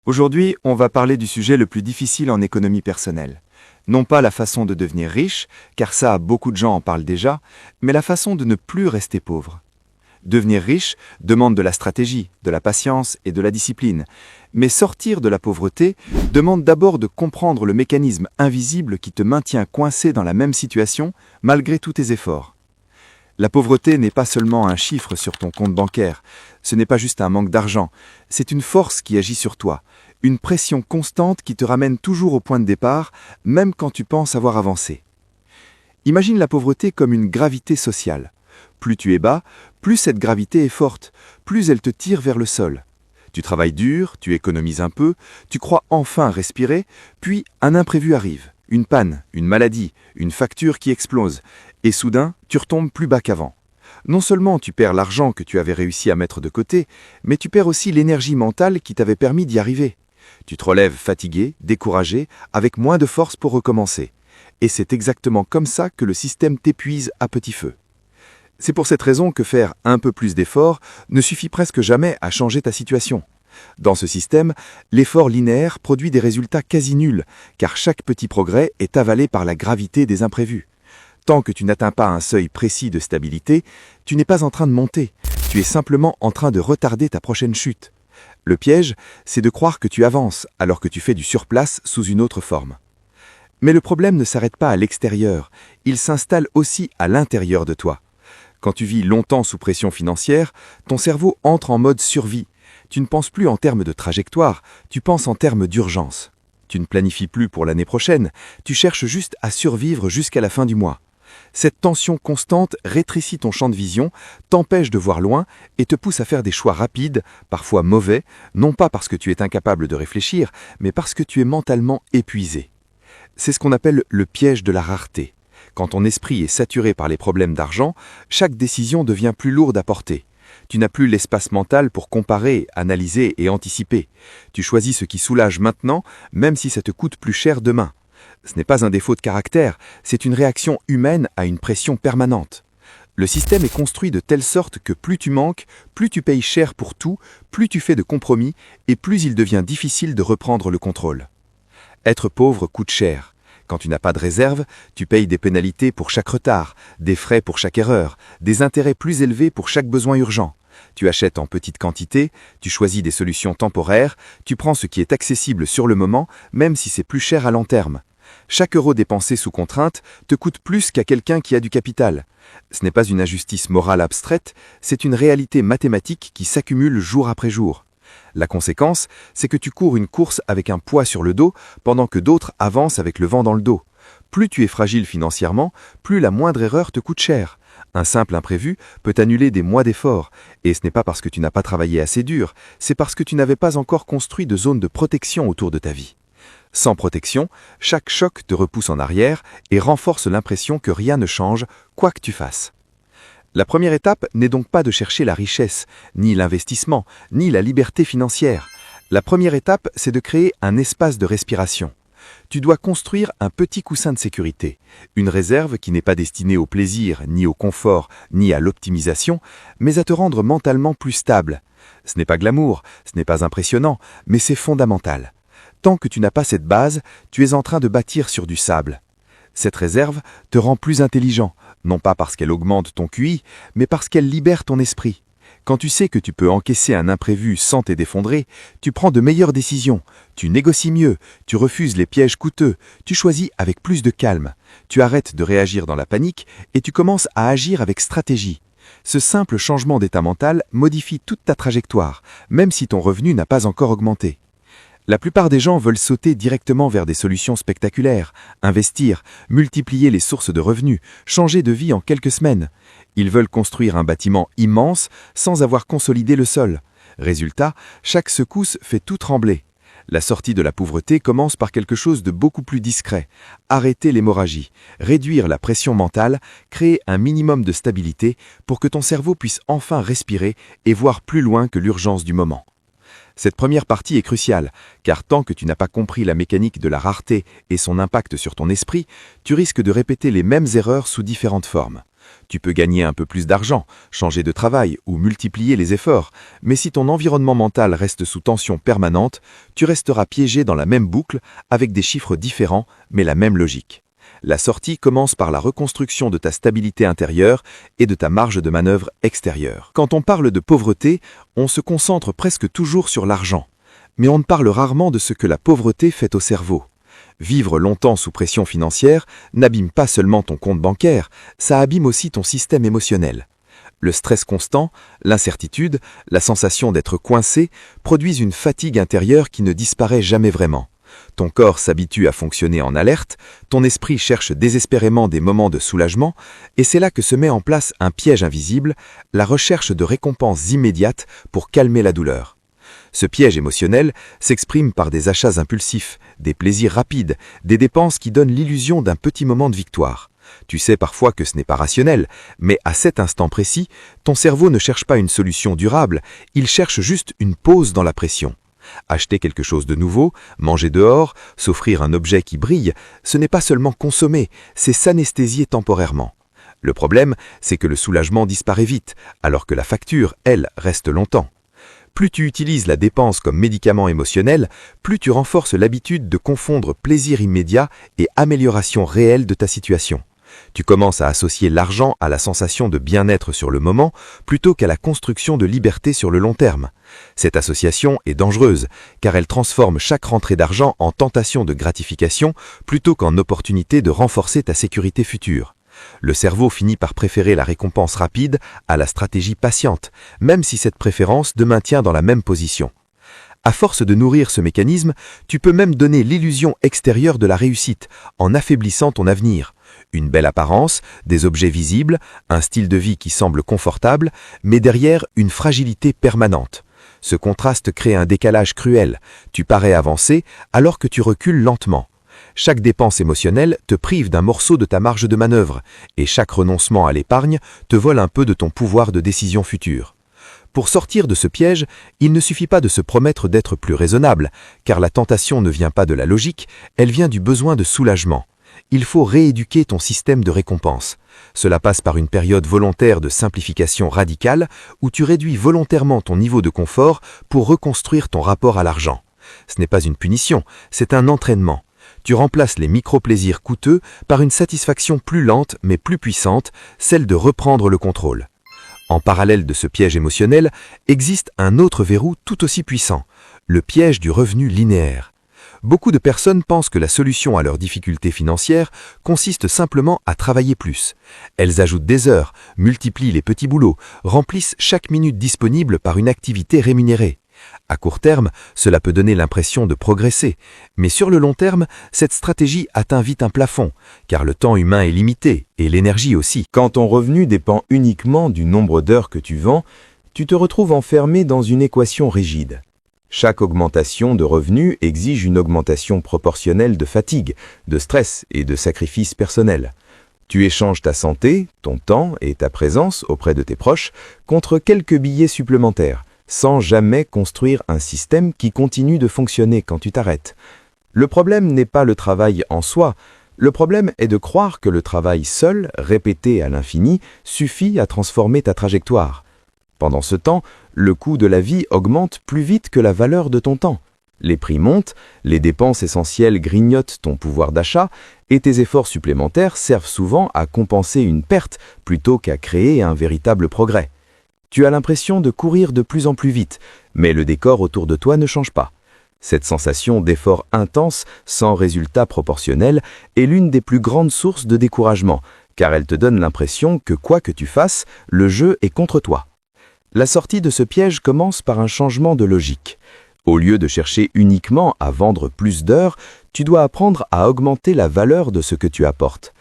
Aujourd'hui, on va parler du sujet le plus difficile en économie personnelle. Non pas la façon de devenir riche, car ça, beaucoup de gens en parlent déjà, mais la façon de ne plus rester pauvre. Devenir riche demande de la stratégie, de la patience et de la discipline. Mais sortir de la pauvreté demande d'abord de comprendre le mécanisme invisible qui te maintient coincé dans la même situation malgré tous tes efforts. La pauvreté n'est pas seulement un chiffre sur ton compte bancaire, ce n'est pas juste un manque d'argent, c'est une force qui agit sur toi, une pression constante qui te ramène toujours au point de départ, même quand tu penses avoir avancé. Imagine la pauvreté comme une gravité sociale. Plus tu es bas, plus cette gravité est forte, plus elle te tire vers le sol. Tu travailles dur, tu économises un peu, tu crois enfin respirer, puis un imprévu arrive. Une panne, une maladie, une facture qui explose, et soudain, tu retombes plus bas qu'avant. Non seulement tu perds l'argent que tu avais réussi à mettre de côté, mais tu perds aussi l'énergie mentale qui t'avait permis d'y arriver. Tu te relèves fatigué, découragé, avec moins de force pour recommencer. Et c'est exactement comme ça que le système t'épuise à petit feu. C'est pour cette raison que faire un peu plus d'efforts ne suffit presque jamais à changer ta situation. Dans ce système, l'effort linéaire produit des résultats quasi nuls, car chaque petit progrès est avalé par la gravité des imprévus. Tant que tu n'atteins pas un seuil précis de stabilité, tu n'es pas en train de monter, tu es simplement en train de retarder ta prochaine chute. Le piège, c'est de croire que tu avances alors que tu fais du surplace sous une autre forme. Mais le problème ne s'arrête pas à l'extérieur, il s'installe aussi à l'intérieur de toi. Quand tu vis longtemps sous pression financière, ton cerveau entre en mode survie. Tu ne penses plus en termes de trajectoire, tu penses en termes d'urgence. Tu ne planifies plus pour l'année prochaine, tu cherches juste à survivre jusqu'à la fin du mois. Cette tension constante rétrécit ton champ de vision, t'empêche de voir loin et te pousse à faire des choix rapides, parfois mauvais, non pas parce que tu es incapable de réfléchir, mais parce que tu es mentalement épuisé. C'est ce qu'on appelle le piège de la rareté. Quand ton esprit est saturé par les problèmes d'argent, chaque décision devient plus lourde à porter. Tu n'as plus l'espace mental pour comparer, analyser et anticiper. Tu choisis ce qui soulage maintenant, même si ça te coûte plus cher demain. Ce n'est pas un défaut de caractère, c'est une réaction humaine à une pression permanente. Le système est construit de telle sorte que plus tu manques, plus tu payes cher pour tout, plus tu fais de compromis et plus il devient difficile de reprendre le contrôle. Être pauvre coûte cher. Quand tu n'as pas de réserve, tu payes des pénalités pour chaque retard, des frais pour chaque erreur, des intérêts plus élevés pour chaque besoin urgent. Tu achètes en petite quantité, tu choisis des solutions temporaires, tu prends ce qui est accessible sur le moment, même si c'est plus cher à long terme. Chaque euro dépensé sous contrainte te coûte plus qu'à quelqu'un qui a du capital. Ce n'est pas une injustice morale abstraite, c'est une réalité mathématique qui s'accumule jour après jour. La conséquence, c'est que tu cours une course avec un poids sur le dos pendant que d'autres avancent avec le vent dans le dos. Plus tu es fragile financièrement, plus la moindre erreur te coûte cher. Un simple imprévu peut annuler des mois d'efforts, et ce n'est pas parce que tu n'as pas travaillé assez dur, c'est parce que tu n'avais pas encore construit de zone de protection autour de ta vie. Sans protection, chaque choc te repousse en arrière et renforce l'impression que rien ne change, quoi que tu fasses. La première étape n'est donc pas de chercher la richesse, ni l'investissement, ni la liberté financière. La première étape, c'est de créer un espace de respiration. Tu dois construire un petit coussin de sécurité, une réserve qui n'est pas destinée au plaisir, ni au confort, ni à l'optimisation, mais à te rendre mentalement plus stable. Ce n'est pas glamour, ce n'est pas impressionnant, mais c'est fondamental. Tant que tu n'as pas cette base, tu es en train de bâtir sur du sable. Cette réserve te rend plus intelligent, non pas parce qu'elle augmente ton QI, mais parce qu'elle libère ton esprit. Quand tu sais que tu peux encaisser un imprévu sans t'être effondré, tu prends de meilleures décisions, tu négocies mieux, tu refuses les pièges coûteux, tu choisis avec plus de calme, tu arrêtes de réagir dans la panique et tu commences à agir avec stratégie. Ce simple changement d'état mental modifie toute ta trajectoire, même si ton revenu n'a pas encore augmenté. La plupart des gens veulent sauter directement vers des solutions spectaculaires, investir, multiplier les sources de revenus, changer de vie en quelques semaines. Ils veulent construire un bâtiment immense sans avoir consolidé le sol. Résultat, chaque secousse fait tout trembler. La sortie de la pauvreté commence par quelque chose de beaucoup plus discret. Arrêter l'hémorragie, réduire la pression mentale, créer un minimum de stabilité pour que ton cerveau puisse enfin respirer et voir plus loin que l'urgence du moment. Cette première partie est cruciale, car tant que tu n'as pas compris la mécanique de la rareté et son impact sur ton esprit, tu risques de répéter les mêmes erreurs sous différentes formes. Tu peux gagner un peu plus d'argent, changer de travail ou multiplier les efforts, mais si ton environnement mental reste sous tension permanente, tu resteras piégé dans la même boucle avec des chiffres différents, mais la même logique. La sortie commence par la reconstruction de ta stabilité intérieure et de ta marge de manœuvre extérieure. Quand on parle de pauvreté, on se concentre presque toujours sur l'argent, mais on ne parle rarement de ce que la pauvreté fait au cerveau. Vivre longtemps sous pression financière n'abîme pas seulement ton compte bancaire, ça abîme aussi ton système émotionnel. Le stress constant, l'incertitude, la sensation d'être coincé produisent une fatigue intérieure qui ne disparaît jamais vraiment. Ton corps s'habitue à fonctionner en alerte, ton esprit cherche désespérément des moments de soulagement, et c'est là que se met en place un piège invisible, la recherche de récompenses immédiates pour calmer la douleur. Ce piège émotionnel s'exprime par des achats impulsifs, des plaisirs rapides, des dépenses qui donnent l'illusion d'un petit moment de victoire. Tu sais parfois que ce n'est pas rationnel, mais à cet instant précis, ton cerveau ne cherche pas une solution durable, il cherche juste une pause dans la pression. Acheter quelque chose de nouveau, manger dehors, s'offrir un objet qui brille, ce n'est pas seulement consommer, c'est s'anesthésier temporairement. Le problème, c'est que le soulagement disparaît vite, alors que la facture, elle, reste longtemps. Plus tu utilises la dépense comme médicament émotionnel, plus tu renforces l'habitude de confondre plaisir immédiat et amélioration réelle de ta situation. Tu commences à associer l'argent à la sensation de bien-être sur le moment plutôt qu'à la construction de liberté sur le long terme. Cette association est dangereuse car elle transforme chaque rentrée d'argent en tentation de gratification plutôt qu'en opportunité de renforcer ta sécurité future. Le cerveau finit par préférer la récompense rapide à la stratégie patiente, même si cette préférence te maintient dans la même position. À force de nourrir ce mécanisme, tu peux même donner l'illusion extérieure de la réussite en affaiblissant ton avenir. Une belle apparence, des objets visibles, un style de vie qui semble confortable, mais derrière une fragilité permanente. Ce contraste crée un décalage cruel. Tu parais avancer alors que tu recules lentement. Chaque dépense émotionnelle te prive d'un morceau de ta marge de manœuvre et chaque renoncement à l'épargne te vole un peu de ton pouvoir de décision future. Pour sortir de ce piège, il ne suffit pas de se promettre d'être plus raisonnable, car la tentation ne vient pas de la logique, elle vient du besoin de soulagement. Il faut rééduquer ton système de récompense. Cela passe par une période volontaire de simplification radicale où tu réduis volontairement ton niveau de confort pour reconstruire ton rapport à l'argent. Ce n'est pas une punition, c'est un entraînement. Tu remplaces les micro-plaisirs coûteux par une satisfaction plus lente mais plus puissante, celle de reprendre le contrôle. En parallèle de ce piège émotionnel, existe un autre verrou tout aussi puissant, le piège du revenu linéaire. Beaucoup de personnes pensent que la solution à leurs difficultés financières consiste simplement à travailler plus. Elles ajoutent des heures, multiplient les petits boulots, remplissent chaque minute disponible par une activité rémunérée. À court terme, cela peut donner l'impression de progresser, mais sur le long terme, cette stratégie atteint vite un plafond, car le temps humain est limité, et l'énergie aussi. Quand ton revenu dépend uniquement du nombre d'heures que tu vends, tu te retrouves enfermé dans une équation rigide. Chaque augmentation de revenus exige une augmentation proportionnelle de fatigue, de stress et de sacrifices personnels. Tu échanges ta santé, ton temps et ta présence auprès de tes proches contre quelques billets supplémentaires, sans jamais construire un système qui continue de fonctionner quand tu t'arrêtes. Le problème n'est pas le travail en soi, le problème est de croire que le travail seul, répété à l'infini, suffit à transformer ta trajectoire. Pendant ce temps, le coût de la vie augmente plus vite que la valeur de ton temps. Les prix montent, les dépenses essentielles grignotent ton pouvoir d'achat et tes efforts supplémentaires servent souvent à compenser une perte plutôt qu'à créer un véritable progrès. Tu as l'impression de courir de plus en plus vite, mais le décor autour de toi ne change pas. Cette sensation d'effort intense, sans résultat proportionnel, est l'une des plus grandes sources de découragement, car elle te donne l'impression que quoi que tu fasses, le jeu est contre toi. La sortie de ce piège commence par un changement de logique. Au lieu de chercher uniquement à vendre plus d'heures, tu dois apprendre à augmenter la valeur de ce que tu apportes.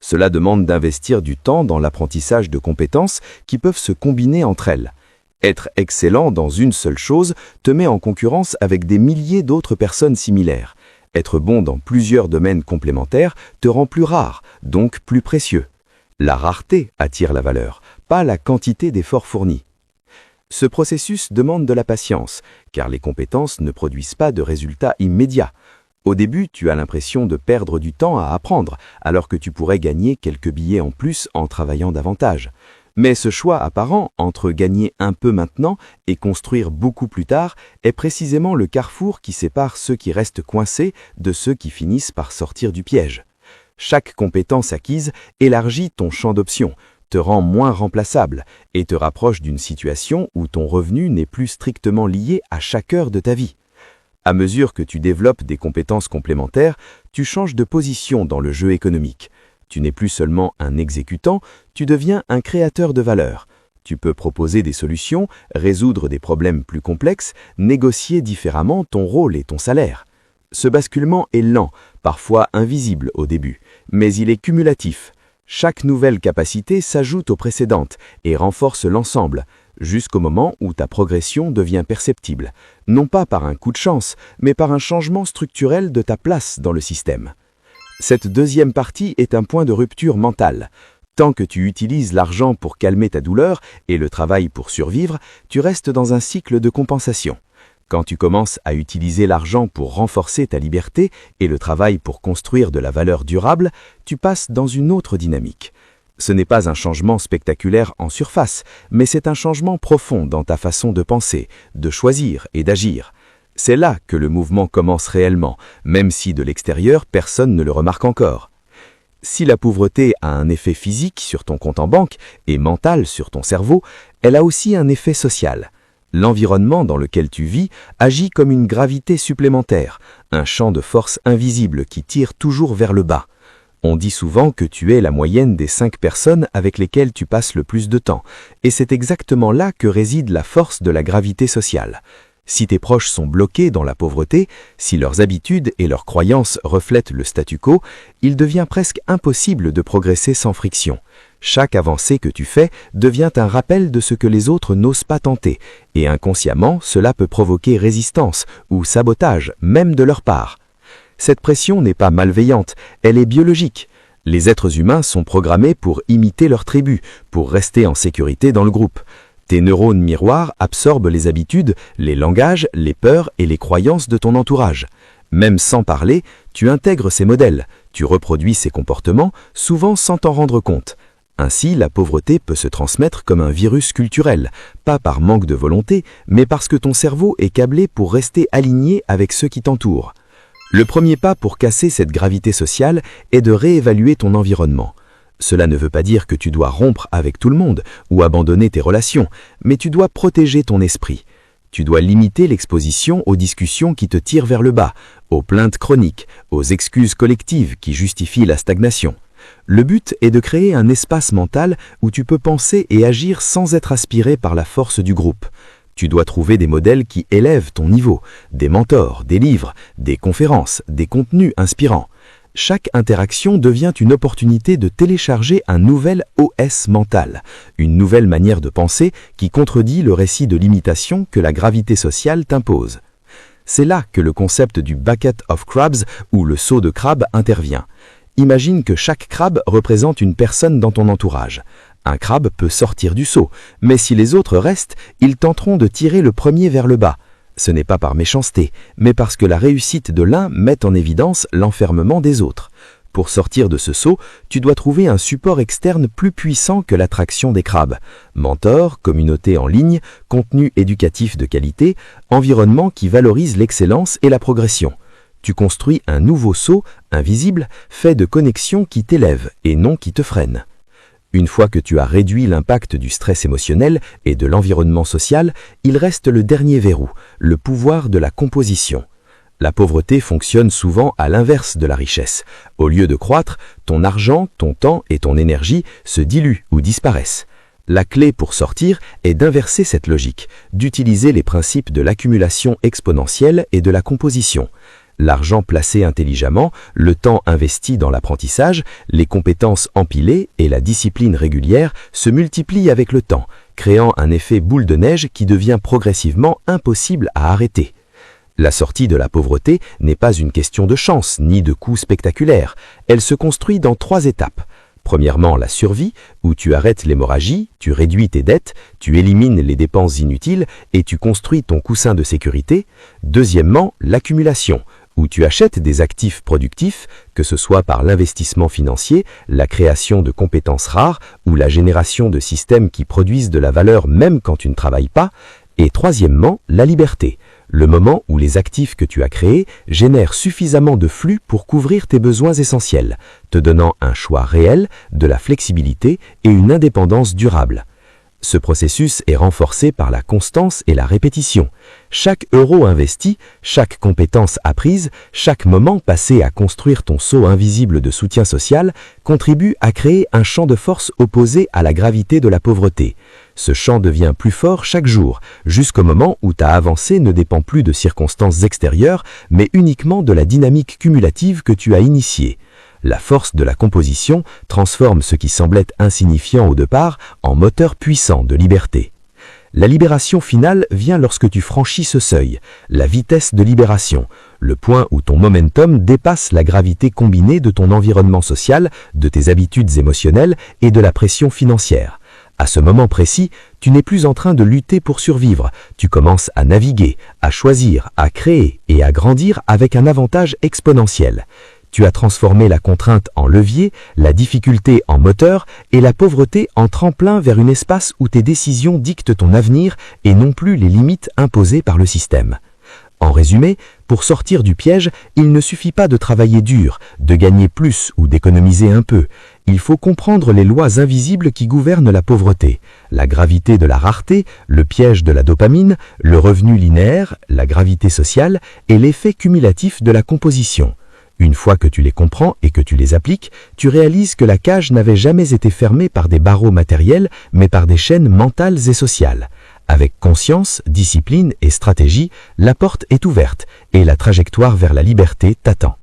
Cela demande d'investir du temps dans l'apprentissage de compétences qui peuvent se combiner entre elles. Être excellent dans une seule chose te met en concurrence avec des milliers d'autres personnes similaires. Être bon dans plusieurs domaines complémentaires te rend plus rare, donc plus précieux. La rareté attire la valeur, pas la quantité d'efforts fournis. Ce processus demande de la patience, car les compétences ne produisent pas de résultats immédiats. Au début, tu as l'impression de perdre du temps à apprendre, alors que tu pourrais gagner quelques billets en plus en travaillant davantage. Mais ce choix apparent entre gagner un peu maintenant et construire beaucoup plus tard est précisément le carrefour qui sépare ceux qui restent coincés de ceux qui finissent par sortir du piège. Chaque compétence acquise élargit ton champ d'options, te rend moins remplaçable et te rapproche d'une situation où ton revenu n'est plus strictement lié à chaque heure de ta vie. À mesure que tu développes des compétences complémentaires, tu changes de position dans le jeu économique. Tu n'es plus seulement un exécutant, tu deviens un créateur de valeur. Tu peux proposer des solutions, résoudre des problèmes plus complexes, négocier différemment ton rôle et ton salaire. Ce basculement est lent, parfois invisible au début, mais il est cumulatif. Chaque nouvelle capacité s'ajoute aux précédentes et renforce l'ensemble, jusqu'au moment où ta progression devient perceptible, non pas par un coup de chance, mais par un changement structurel de ta place dans le système. Cette deuxième partie est un point de rupture mentale. Tant que tu utilises l'argent pour calmer ta douleur et le travail pour survivre, tu restes dans un cycle de compensation. Quand tu commences à utiliser l'argent pour renforcer ta liberté et le travail pour construire de la valeur durable, tu passes dans une autre dynamique. Ce n'est pas un changement spectaculaire en surface, mais c'est un changement profond dans ta façon de penser, de choisir et d'agir. C'est là que le mouvement commence réellement, même si de l'extérieur personne ne le remarque encore. Si la pauvreté a un effet physique sur ton compte en banque et mental sur ton cerveau, elle a aussi un effet social. L'environnement dans lequel tu vis agit comme une gravité supplémentaire, un champ de force invisible qui tire toujours vers le bas. On dit souvent que tu es la moyenne des 5 personnes avec lesquelles tu passes le plus de temps, et c'est exactement là que réside la force de la gravité sociale. Si tes proches sont bloqués dans la pauvreté, si leurs habitudes et leurs croyances reflètent le statu quo, il devient presque impossible de progresser sans friction. Chaque avancée que tu fais devient un rappel de ce que les autres n'osent pas tenter, et inconsciemment, cela peut provoquer résistance ou sabotage, même de leur part. Cette pression n'est pas malveillante, elle est biologique. Les êtres humains sont programmés pour imiter leur tribu, pour rester en sécurité dans le groupe. Tes neurones miroirs absorbent les habitudes, les langages, les peurs et les croyances de ton entourage. Même sans parler, tu intègres ces modèles, tu reproduis ces comportements, souvent sans t'en rendre compte. Ainsi, la pauvreté peut se transmettre comme un virus culturel, pas par manque de volonté, mais parce que ton cerveau est câblé pour rester aligné avec ceux qui t'entourent. Le premier pas pour casser cette gravité sociale est de réévaluer ton environnement. Cela ne veut pas dire que tu dois rompre avec tout le monde ou abandonner tes relations, mais tu dois protéger ton esprit. Tu dois limiter l'exposition aux discussions qui te tirent vers le bas, aux plaintes chroniques, aux excuses collectives qui justifient la stagnation. Le but est de créer un espace mental où tu peux penser et agir sans être aspiré par la force du groupe. Tu dois trouver des modèles qui élèvent ton niveau, des mentors, des livres, des conférences, des contenus inspirants. Chaque interaction devient une opportunité de télécharger un nouvel OS mental, une nouvelle manière de penser qui contredit le récit de limitation que la gravité sociale t'impose. C'est là que le concept du bucket of crabs ou le seau de crabe intervient. Imagine que chaque crabe représente une personne dans ton entourage. Un crabe peut sortir du seau, mais si les autres restent, ils tenteront de tirer le premier vers le bas. Ce n'est pas par méchanceté, mais parce que la réussite de l'un met en évidence l'enfermement des autres. Pour sortir de ce seau, tu dois trouver un support externe plus puissant que l'attraction des crabes. Mentor, communauté en ligne, contenu éducatif de qualité, environnement qui valorise l'excellence et la progression. Tu construis un nouveau seau, invisible, fait de connexions qui t'élèvent et non qui te freinent. Une fois que tu as réduit l'impact du stress émotionnel et de l'environnement social, il reste le dernier verrou, le pouvoir de la composition. La pauvreté fonctionne souvent à l'inverse de la richesse. Au lieu de croître, ton argent, ton temps et ton énergie se diluent ou disparaissent. La clé pour sortir est d'inverser cette logique, d'utiliser les principes de l'accumulation exponentielle et de la composition. L'argent placé intelligemment, le temps investi dans l'apprentissage, les compétences empilées et la discipline régulière se multiplient avec le temps, créant un effet boule de neige qui devient progressivement impossible à arrêter. La sortie de la pauvreté n'est pas une question de chance ni de coût spectaculaire. Elle se construit dans 3 étapes. Premièrement, la survie, où tu arrêtes l'hémorragie, tu réduis tes dettes, tu élimines les dépenses inutiles et tu construis ton coussin de sécurité. Deuxièmement, l'accumulation, où tu achètes des actifs productifs, que ce soit par l'investissement financier, la création de compétences rares ou la génération de systèmes qui produisent de la valeur même quand tu ne travailles pas. Et troisièmement, la liberté, le moment où les actifs que tu as créés génèrent suffisamment de flux pour couvrir tes besoins essentiels, te donnant un choix réel, de la flexibilité et une indépendance durable. Ce processus est renforcé par la constance et la répétition. Chaque euro investi, chaque compétence apprise, chaque moment passé à construire ton sceau invisible de soutien social contribue à créer un champ de force opposé à la gravité de la pauvreté. Ce champ devient plus fort chaque jour, jusqu'au moment où ta avancée ne dépend plus de circonstances extérieures, mais uniquement de la dynamique cumulative que tu as initiée. La force de la composition transforme ce qui semblait insignifiant au départ en moteur puissant de liberté. La libération finale vient lorsque tu franchis ce seuil, la vitesse de libération, le point où ton momentum dépasse la gravité combinée de ton environnement social, de tes habitudes émotionnelles et de la pression financière. À ce moment précis, tu n'es plus en train de lutter pour survivre, tu commences à naviguer, à choisir, à créer et à grandir avec un avantage exponentiel. Tu as transformé la contrainte en levier, la difficulté en moteur et la pauvreté en tremplin vers un espace où tes décisions dictent ton avenir et non plus les limites imposées par le système. En résumé, pour sortir du piège, il ne suffit pas de travailler dur, de gagner plus ou d'économiser un peu. Il faut comprendre les lois invisibles qui gouvernent la pauvreté, la gravité de la rareté, le piège de la dopamine, le revenu linéaire, la gravité sociale et l'effet cumulatif de la composition. Une fois que tu les comprends et que tu les appliques, tu réalises que la cage n'avait jamais été fermée par des barreaux matériels, mais par des chaînes mentales et sociales. Avec conscience, discipline et stratégie, la porte est ouverte et la trajectoire vers la liberté t'attend.